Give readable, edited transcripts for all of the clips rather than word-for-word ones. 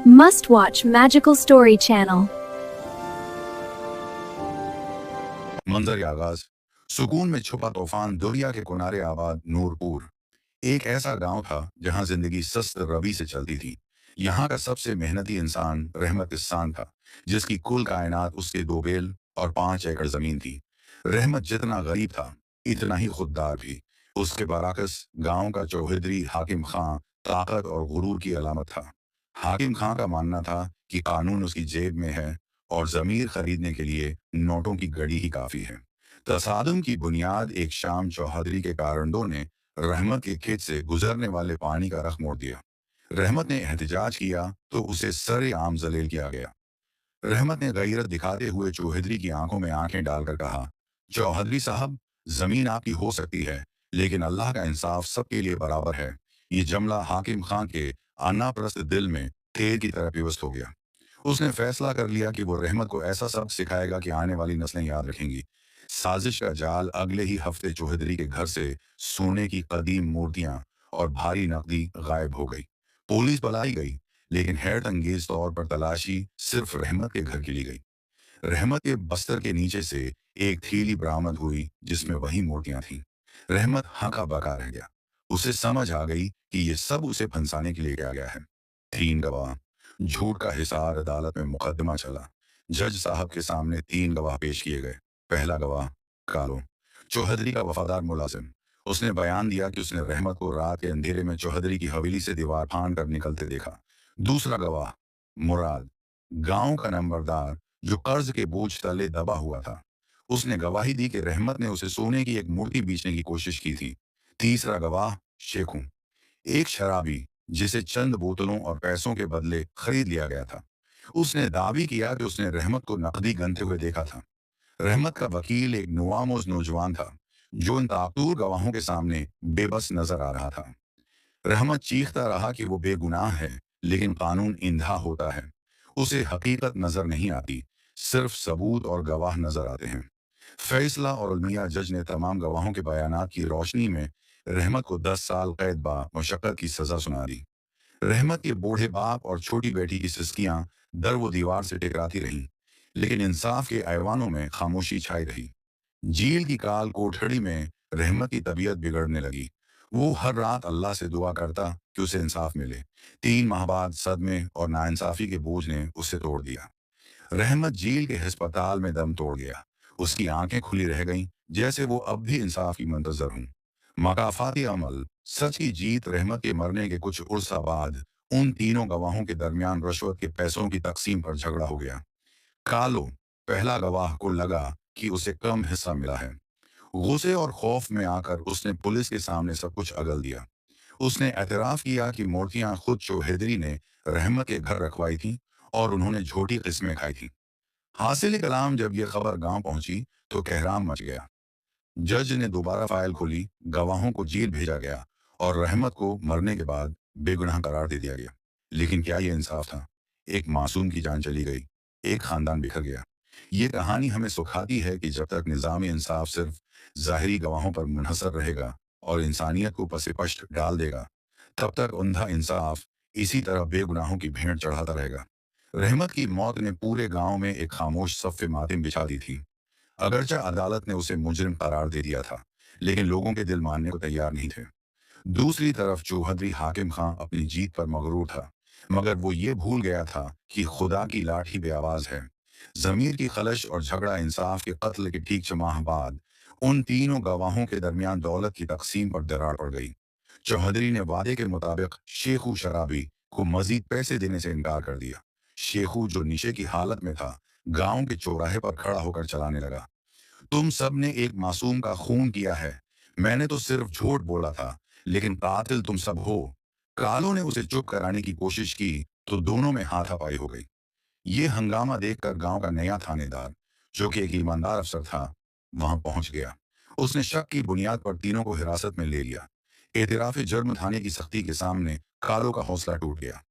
Must watch Magical Story Channel. मंजर आगाज सुकून में छुपा तूफान दुनिया के किनारे आबाद नूरपुर एक ऐसा गांव था जहां जिंदगी सस्त रवि से चलती थी। यहाँ का सबसे मेहनती इंसान रहमत इहसान था, जिसकी कुल कायनात उसके 2 बैल और 5 एकड़ जमीन थी। रहमत जितना गरीब था इतना ही खुददार भी। उसके बरअक्स गांव का चौधरी हाकिम खां ताकत और गुरूर की अलामत था। हाकिम खां का मानना था कि कानून उसकी जेब में है और जमीर खरीदने के लिए नोटों की गड़ी ही काफी है। तसादुम की बुनियाद एक शाम चौधरी के कारंडों ने रहमत के खेत से गुजरने वाले पानी का रख मोड़ दिया। रहमत ने एहतजाज किया तो उसे सरे आम जलील किया गया। रहमत ने गैरत दिखाते हुए चौधरी की आंखों में आंखें डालकर कहा, चौधरी साहब, जमीन आपकी हो सकती है, लेकिन अल्लाह का इंसाफ सबके लिए बराबर है। ये जमला हाकिम खां के अन्नाप्रस्त दिल में तेल की तरह पिवस्त हो गया। उसने फैसला कर लिया कि वो रहमत को ऐसा सबक सिखाएगा कि आने वाली नस्लें याद रखेंगी। साजिश का जाल अगले ही हफ्ते चौधरी के घर से सोने की कदीम मूर्तियां और भारी नकदी गायब हो गई। पुलिस बुलाई गई, लेकिन हैरत अंगेज तौर पर तलाशी सिर्फ रहमत के घर की ली गई। रहमत के बस्तर के नीचे से एक थैली बरामद हुई जिसमें वही मूर्तियां थीं। रहमत हका बका रह गया। उसे समझ आ गई कि ये सब उसे फंसाने के लिए किया गया है। 3 गवाह। झूठ का हिसार अदालत में मुकदमा चला। जज साहब के सामने 3 गवाह पेश किए गए। पहला गवाह कालो, चौधरी का वफादार मुलाजिम। उसने बयान दिया कि उसने रहमत को रात के अंधेरे में चौधरी की हवेली से दीवार फांद कर निकलते देखा। दूसरा गवाह मुराद, गांव का नंबरदार जो कर्ज के बोझ तले दबा हुआ था। उसने गवाही दी कि रहमत ने उसे सोने की एक मूर्ति बेचने की कोशिश की थी। तीसरा गवाह शेखू, एक शराबी जिसे चंद बोतलों और पैसों के बदले खरीद लिया गया था। उसने दावी किया कि उसने रहमत को नकदी गनते हुए देखा था। रहमत का वकील एक नुआमोज नौजवान था जो इन ताकतूर गवाहों के सामने बेबस नजर आ रहा था। रहमत चीखता रहा कि वो बेगुनाह है, लेकिन कानून इंधा होता है। उसे हकीकत नजर नहीं आती, सिर्फ सबूत और गवाह नजर आते हैं। फैसला और अलमिया जज ने तमाम गवाहों के बयानात की रोशनी में रहमत को 10 साल कैद बा मुशक्कत की सजा सुना दी। रहमत के बूढ़े बाप और छोटी बेटी की सिसकियां दर वो दीवार से टकराती रहीं, लेकिन इंसाफ के ऐवानों में खामोशी छाई रही। जेल की काल कोठड़ी में रहमत की तबीयत बिगड़ने लगी। वो हर रात अल्लाह से दुआ करता कि उसे इंसाफ मिले। 3 माह बाद सदमे और नाइंसाफी के बोझ ने उसे तोड़ दिया। रहमत जेल के अस्पताल में दम तोड़ गया। उसकी आंखें खुली रह गईं, जैसे वो अब भी इंसाफ की मंतजर हूं। मकाफाती अमल, सच की जीत। रहमत के मरने के कुछ उर्सा बाद उन तीनों गवाहों के दरमियान रश्वत के पैसों की तकसीम पर झगड़ा हो गया। कालो, पहला गवाह, को लगा कि उसे कम हिस्सा मिला है। गुस्से और खौफ में आकर उसने पुलिस के सामने सब कुछ अगल दिया। उसने एतराफ किया कि मूर्तियां खुद चौधरी ने रहमत के घर रखवाई थीं और उन्होंने झूठी किस्में खाई थीं। हासिल कलाम जब यह खबर गांव पहुंची तो कहराम मच गया। जज ने दोबारा फाइल खोली, गवाहों को जेल भेजा गया और रहमत को मरने के बाद बेगुनाह करार दे दिया गया। लेकिन क्या यह इंसाफ था? एक मासूम की जान चली गई, एक खानदान बिखर गया। ये कहानी हमें सिखाती है कि जब तक निज़ाम इंसाफ सिर्फ ज़ाहिरी गवाहों पर मुनहसर रहेगा और इंसानियत को पसे-पश्त डाल देगा, तब तक अंधा इंसाफ इसी तरह बेगुनाहों की भेंट चढ़ाता रहेगा। रहमत की मौत ने पूरे गांव में एक खामोश सफ़े मातम बिछा दी थी। अगरचे अदालत ने उसे मुजरिम करार दे दिया था, लेकिन लोगों के दिल मानने को तैयार नहीं थे। दूसरी तरफ चौधरी हाकिम खां अपनी जीत पर मगरूर था, मगर वो ये भूल गया था कि खुदा की लाठी बेआवाज है। जमीर की खलश और झगड़ा इंसाफ के कत्ल के ठीक 6 माह बाद उन तीनों गवाहों के दरमियान दौलत की तकसीम पर दरार पड़ गई। चौधरी ने वादे के मुताबिक शेखू शराबी को मजीद पैसे देने से इनकार कर दिया। शेखू, जो नशे की हालत में था, गांव के चौराहे पर खड़ा होकर चलाने लगा, तुम सब ने एक मासूम का खून किया है। मैंने तो सिर्फ झूठ बोला था, लेकिन कातिल तुम सब हो। कालो ने उसे चुप कराने की कोशिश की तो दोनों में हाथापाई हो गई। ये हंगामा देखकर गांव का नया थानेदार, जो कि एक ईमानदार अफसर था, वहां पहुंच गया। उसने शक की बुनियाद पर तीनों को हिरासत में ले लिया। एतराफ जुर्म थाने की सख्ती के सामने कालो का हौसला टूट गया।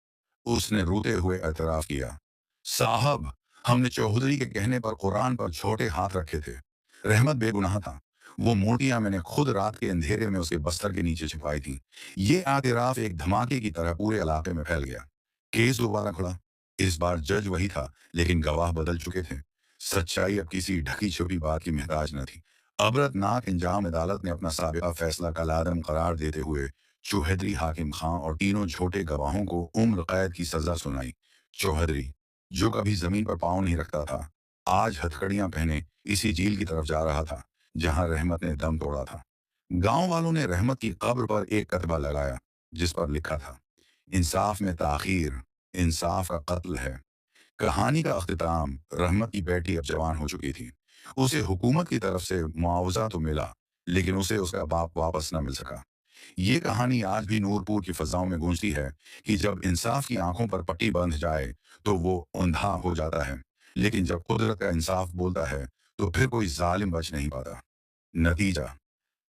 उसने रोते हुए एतराफ किया, साहब, हमने चौधरी के कहने पर कुरान पर छोटे हाथ रखे थे। रहमत बेगुनाह था। वो मूर्तियां मैंने खुद रात के अंधेरे में उसके बस्तर के नीचे छिपाई थी। ये एतराफ एक धमाके की तरह पूरे इलाके में फैल गया। केस दोबारा खुला। इस बार जज वही था, लेकिन गवाह बदल चुके थे। सच्चाई अब किसी ढकी छुपी बात की मोहताज न थी। अबरतनाक इंजाम अदालत ने अपना साबिका फैसला कलादम करार देते हुए चौधरी हाकिम खां और तीनों झूठे गवाहों को उम्र कैद की सजा सुनाई। चौधरी, जो कभी जमीन पर पांव नहीं रखता था, आज हथकड़ियां पहने इसी जेल की तरफ जा रहा था जहां रहमत ने दम तोड़ा था। गांव वालों ने रहमत की कब्र पर एक कतबा लगाया, जिस पर लिखा था, इंसाफ में ताखीर, इंसाफ का कत्ल है। कहानी का अख्तिताम, रहमत की बेटी अब जवान हो चुकी थी। उसे हुकूमत की तरफ से मुआवजा तो मिला, लेकिन उसे उसका बाप वापस न मिल सका। ये कहानी आज भी नूरपुर की फजाओं में गूंजती है कि जब इंसाफ की आंखों पर पट्टी बंध जाए तो वो अंधा हो जाता है, लेकिन जब कुदरत का इंसाफ बोलता है तो फिर कोई जालिम बच नहीं पाता। नतीजा,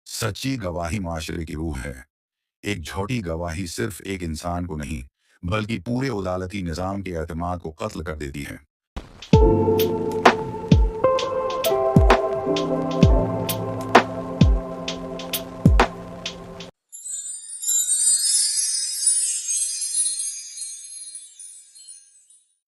सच्ची गवाही माशरे की रूह है। एक झूठी गवाही सिर्फ एक इंसान को नहीं, बल्कि पूरे अदालती निज़ाम के एतमाद को कत्ल कर देती है।